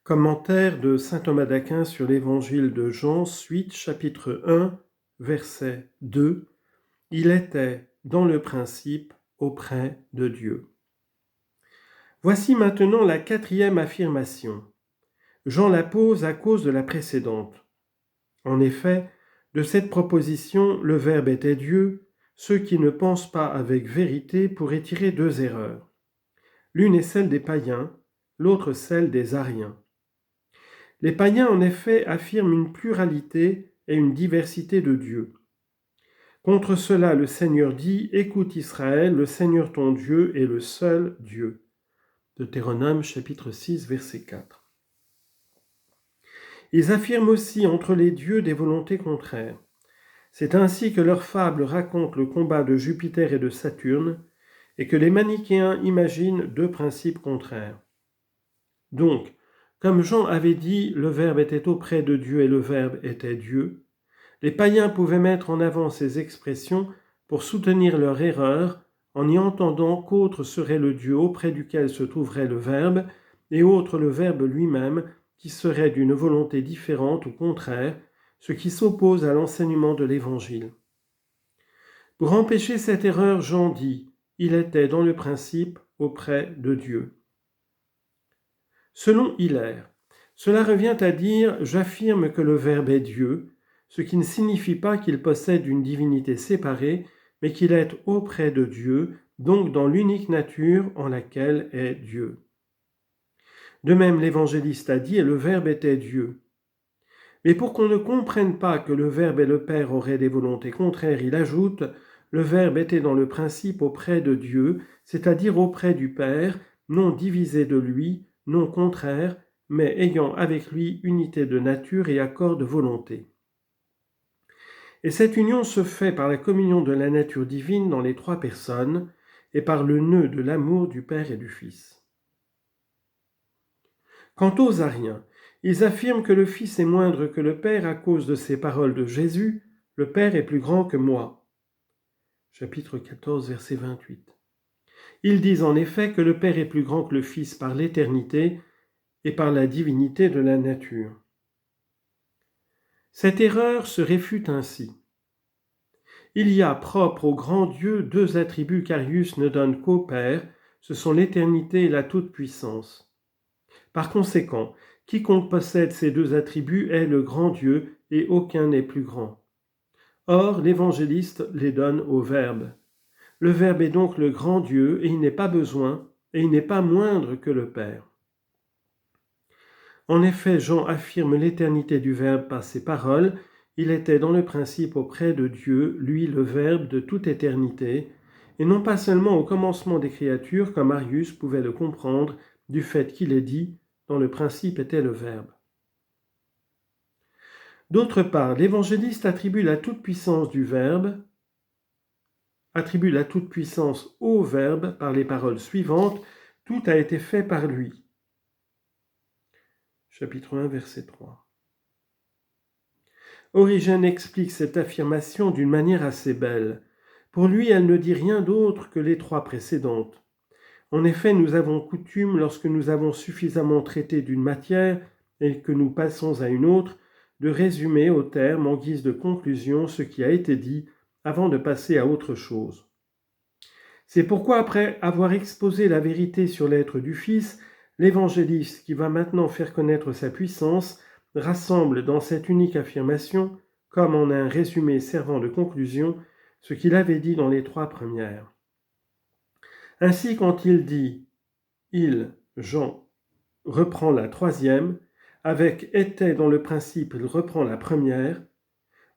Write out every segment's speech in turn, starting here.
Commentaire de saint Thomas d'Aquin sur l'évangile de Jean, suite, chapitre 1, verset 2. Il était dans le principe auprès de Dieu. Voici maintenant la quatrième affirmation. Jean la pose à cause de la précédente. En effet, de cette proposition, le Verbe était Dieu. Ceux qui ne pensent pas avec vérité pourraient tirer deux erreurs. L'une est celle des païens, l'autre celle des ariens. Les païens, en effet, affirment une pluralité et une diversité de dieux. Contre cela, le Seigneur dit « Écoute Israël, le Seigneur ton Dieu est le seul Dieu ». Deutéronome chapitre 6, verset 4. Ils affirment aussi entre les dieux des volontés contraires. C'est ainsi que leur fable raconte le combat de Jupiter et de Saturne et que les manichéens imaginent deux principes contraires. Donc, comme Jean avait dit, le Verbe était auprès de Dieu et le Verbe était Dieu, les païens pouvaient mettre en avant ces expressions pour soutenir leur erreur en y entendant qu'autre serait le Dieu auprès duquel se trouverait le Verbe et autre le Verbe lui-même qui serait d'une volonté différente ou contraire, ce qui s'oppose à l'enseignement de l'Évangile. Pour empêcher cette erreur, Jean dit « Il était dans le principe auprès de Dieu ». Selon Hilaire, cela revient à dire « J'affirme que le Verbe est Dieu », ce qui ne signifie pas qu'il possède une divinité séparée, mais qu'il est auprès de Dieu, donc dans l'unique nature en laquelle est Dieu. De même, l'évangéliste a dit « Et le Verbe était Dieu ». Mais pour qu'on ne comprenne pas que le Verbe et le Père auraient des volontés contraires, il ajoute « Le Verbe était dans le principe auprès de Dieu, c'est-à-dire auprès du Père, non divisé de lui, non contraire, mais ayant avec lui unité de nature et accord de volonté. » Et cette union se fait par la communion de la nature divine dans les trois personnes et par le nœud de l'amour du Père et du Fils. Quant aux ariens, ils affirment que le Fils est moindre que le Père à cause de ces paroles de Jésus « Le Père est plus grand que moi ». Chapitre 14, verset 28. Ils disent en effet que le Père est plus grand que le Fils par l'éternité et par la divinité de la nature. Cette erreur se réfute ainsi. Il y a propre au grand Dieu deux attributs qu'Arius ne donne qu'au Père, ce sont l'éternité et la toute-puissance. Par conséquent, quiconque possède ces deux attributs est le grand Dieu et aucun n'est plus grand. Or, l'évangéliste les donne au Verbe. Le Verbe est donc le grand Dieu et il n'est pas besoin et il n'est pas moindre que le Père. En effet, Jean affirme l'éternité du Verbe par ses paroles. Il était dans le principe auprès de Dieu, lui le Verbe de toute éternité, et non pas seulement au commencement des créatures, comme Arius pouvait le comprendre du fait qu'il est dit « dans le principe était le Verbe ». D'autre part, l'évangéliste attribue la toute-puissance du Verbe, attribue la toute-puissance au Verbe par les paroles suivantes « Tout a été fait par lui ». Chapitre 1, verset 3. Origène explique cette affirmation d'une manière assez belle. Pour lui, elle ne dit rien d'autre que les trois précédentes. En effet, nous avons coutume, lorsque nous avons suffisamment traité d'une matière et que nous passons à une autre, de résumer au terme, en guise de conclusion, ce qui a été dit avant de passer à autre chose. C'est pourquoi, après avoir exposé la vérité sur l'être du Fils, l'évangéliste, qui va maintenant faire connaître sa puissance, rassemble dans cette unique affirmation, comme en un résumé servant de conclusion, ce qu'il avait dit dans les trois premières. Ainsi, quand il dit « il, Jean », reprend la troisième, avec « était dans le principe », il reprend la première,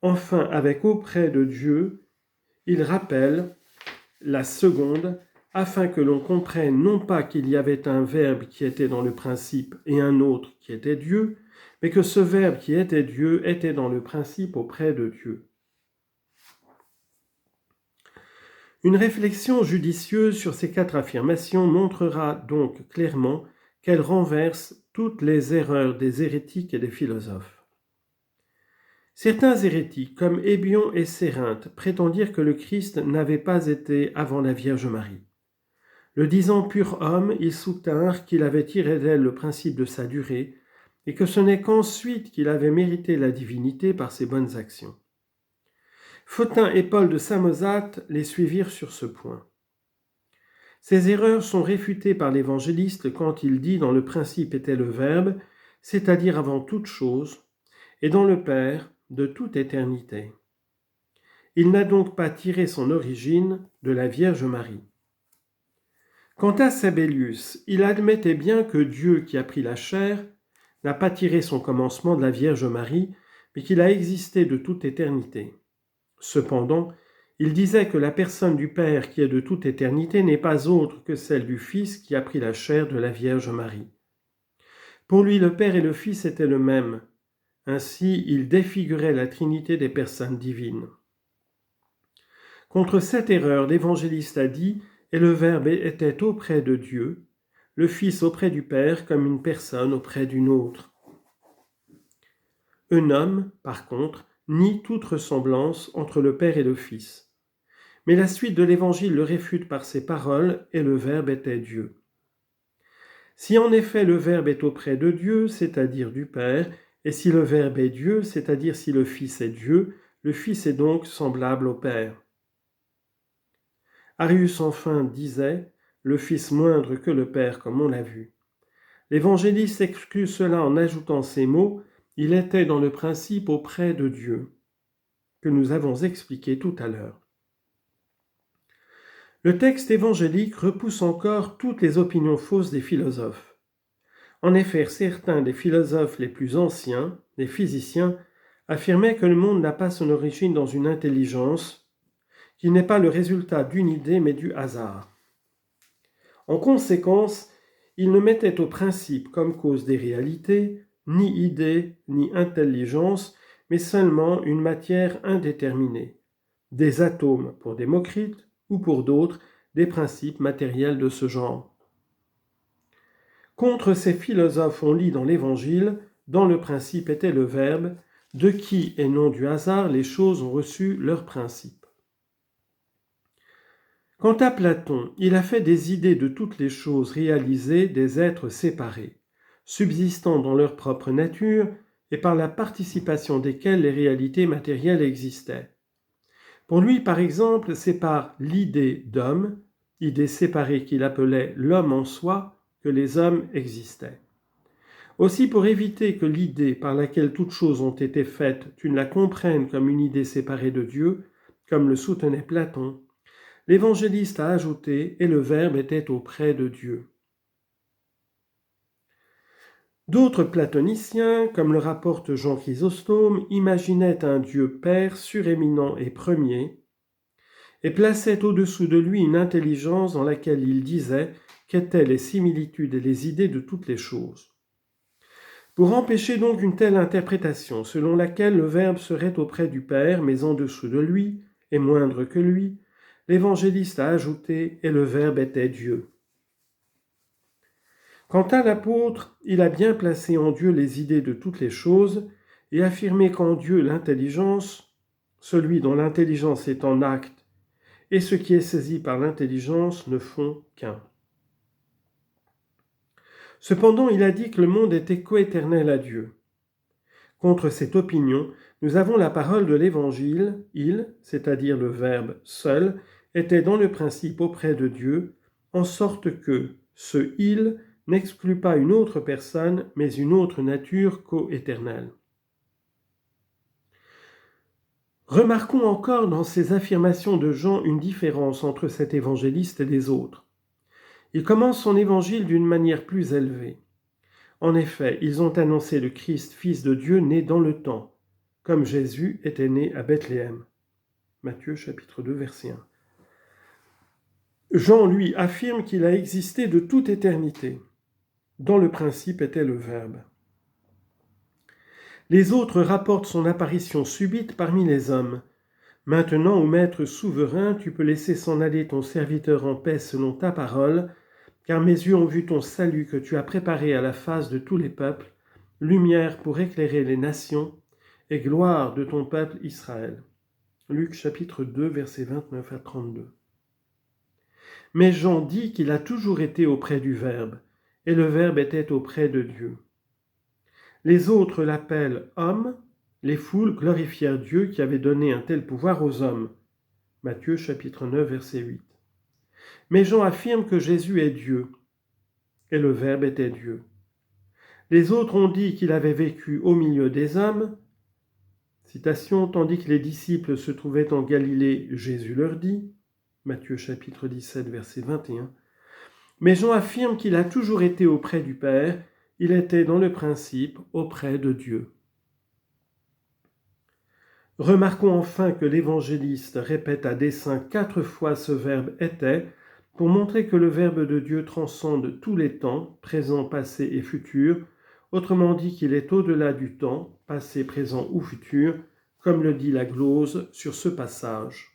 enfin, avec « auprès de Dieu », il rappelle la seconde, afin que l'on comprenne non pas qu'il y avait un Verbe qui était dans le principe et un autre qui était Dieu, mais que ce Verbe qui était Dieu était dans le principe auprès de Dieu. Une réflexion judicieuse sur ces quatre affirmations montrera donc clairement qu'elles renversent toutes les erreurs des hérétiques et des philosophes. Certains hérétiques, comme Hébion et Cérinthe, prétendirent que le Christ n'avait pas été avant la Vierge Marie. Le disant pur homme, ils soutinrent qu'il avait tiré d'elle le principe de sa durée, et que ce n'est qu'ensuite qu'il avait mérité la divinité par ses bonnes actions. Photin et Paul de Samosate les suivirent sur ce point. Ces erreurs sont réfutées par l'évangéliste quand il dit « dans le principe était le Verbe », c'est-à-dire avant toute chose, et dans le Père, de toute éternité. Il n'a donc pas tiré son origine de la Vierge Marie. Quant à Sabellius, il admettait bien que Dieu qui a pris la chair n'a pas tiré son commencement de la Vierge Marie, mais qu'il a existé de toute éternité. Cependant, il disait que la personne du Père qui est de toute éternité n'est pas autre que celle du Fils qui a pris la chair de la Vierge Marie. Pour lui, le Père et le Fils étaient le même. Ainsi, il défigurait la Trinité des personnes divines. Contre cette erreur, l'évangéliste a dit « Et le Verbe était auprès de Dieu, le Fils auprès du Père comme une personne auprès d'une autre. » Œnone, par contre, nie toute ressemblance entre le Père et le Fils. Mais la suite de l'Évangile le réfute par ces paroles « Et le Verbe était Dieu ». Si en effet le Verbe est auprès de Dieu, c'est-à-dire du Père, et si le Verbe est Dieu, c'est-à-dire si le Fils est Dieu, le Fils est donc semblable au Père. Arius enfin disait « le Fils moindre que le Père » comme on l'a vu. L'évangéliste exclut cela en ajoutant ces mots « il était dans le principe auprès de Dieu » que nous avons expliqué tout à l'heure. Le texte évangélique repousse encore toutes les opinions fausses des philosophes. En effet, certains des philosophes les plus anciens, les physiciens, affirmaient que le monde n'a pas son origine dans une intelligence, qui n'est pas le résultat d'une idée mais du hasard. En conséquence, ils ne mettaient au principe comme cause des réalités ni idée ni intelligence, mais seulement une matière indéterminée, des atomes pour Démocrite ou pour d'autres, des principes matériels de ce genre. Contre ces philosophes, on lit dans l'Évangile « Dans le principe était le Verbe, de qui et non du hasard les choses ont reçu leur principe. » Quant à Platon, il a fait des idées de toutes les choses réalisées des êtres séparés, subsistant dans leur propre nature et par la participation desquels les réalités matérielles existaient. Pour lui, par exemple, c'est par l'idée d'homme, idée séparée qu'il appelait l'homme en soi, que les hommes existaient. Aussi, pour éviter que l'idée par laquelle toutes choses ont été faites, tu ne la comprennes comme une idée séparée de Dieu, comme le soutenait Platon, l'évangéliste a ajouté « et le Verbe était auprès de Dieu ». D'autres platoniciens, comme le rapporte Jean Chrysostome, imaginaient un Dieu Père suréminent et premier, et plaçaient au-dessous de lui une intelligence dans laquelle il disait qu'étaient les similitudes et les idées de toutes les choses. Pour empêcher donc une telle interprétation, selon laquelle le Verbe serait auprès du Père, mais en dessous de lui, et moindre que lui, l'évangéliste a ajouté « et le Verbe était Dieu ». Quant à l'apôtre, il a bien placé en Dieu les idées de toutes les choses et affirmé qu'en Dieu l'intelligence, celui dont l'intelligence est en acte, et ce qui est saisi par l'intelligence ne font qu'un. Cependant, il a dit que le monde était coéternel à Dieu. Contre cette opinion, nous avons la parole de l'Évangile, il, c'est-à-dire le Verbe seul, était dans le principe auprès de Dieu, en sorte que ce « il » n'exclut pas une autre personne, mais une autre nature coéternelle. Remarquons encore dans ces affirmations de Jean une différence entre cet évangéliste et les autres. Il commence son évangile d'une manière plus élevée. En effet, ils ont annoncé le Christ, fils de Dieu, né dans le temps, comme Jésus était né à Bethléem. Matthieu chapitre 2, verset 1. Jean, lui, affirme qu'il a existé de toute éternité. Dans le principe était le Verbe. Les autres rapportent son apparition subite parmi les hommes. Maintenant, ô Maître souverain, tu peux laisser s'en aller ton serviteur en paix selon ta parole, car mes yeux ont vu ton salut que tu as préparé à la face de tous les peuples, lumière pour éclairer les nations et gloire de ton peuple Israël. Luc chapitre 2, versets 29 à 32. Mais Jean dit qu'il a toujours été auprès du Verbe, et le Verbe était auprès de Dieu. Les autres l'appellent homme, les foules glorifièrent Dieu qui avait donné un tel pouvoir aux hommes. Matthieu chapitre 9, verset 8. Mais Jean affirme que Jésus est Dieu, et le Verbe était Dieu. Les autres ont dit qu'il avait vécu au milieu des hommes. Citation, tandis que les disciples se trouvaient en Galilée, Jésus leur dit, Matthieu chapitre 17, verset 21. Mais Jean affirme qu'il a toujours été auprès du Père, il était dans le principe auprès de Dieu. Remarquons enfin que l'évangéliste répète à dessein 4 fois ce verbe « était » pour montrer que le Verbe de Dieu transcende tous les temps, présent, passé et futur, autrement dit qu'il est au-delà du temps, passé, présent ou futur, comme le dit la glose sur ce passage.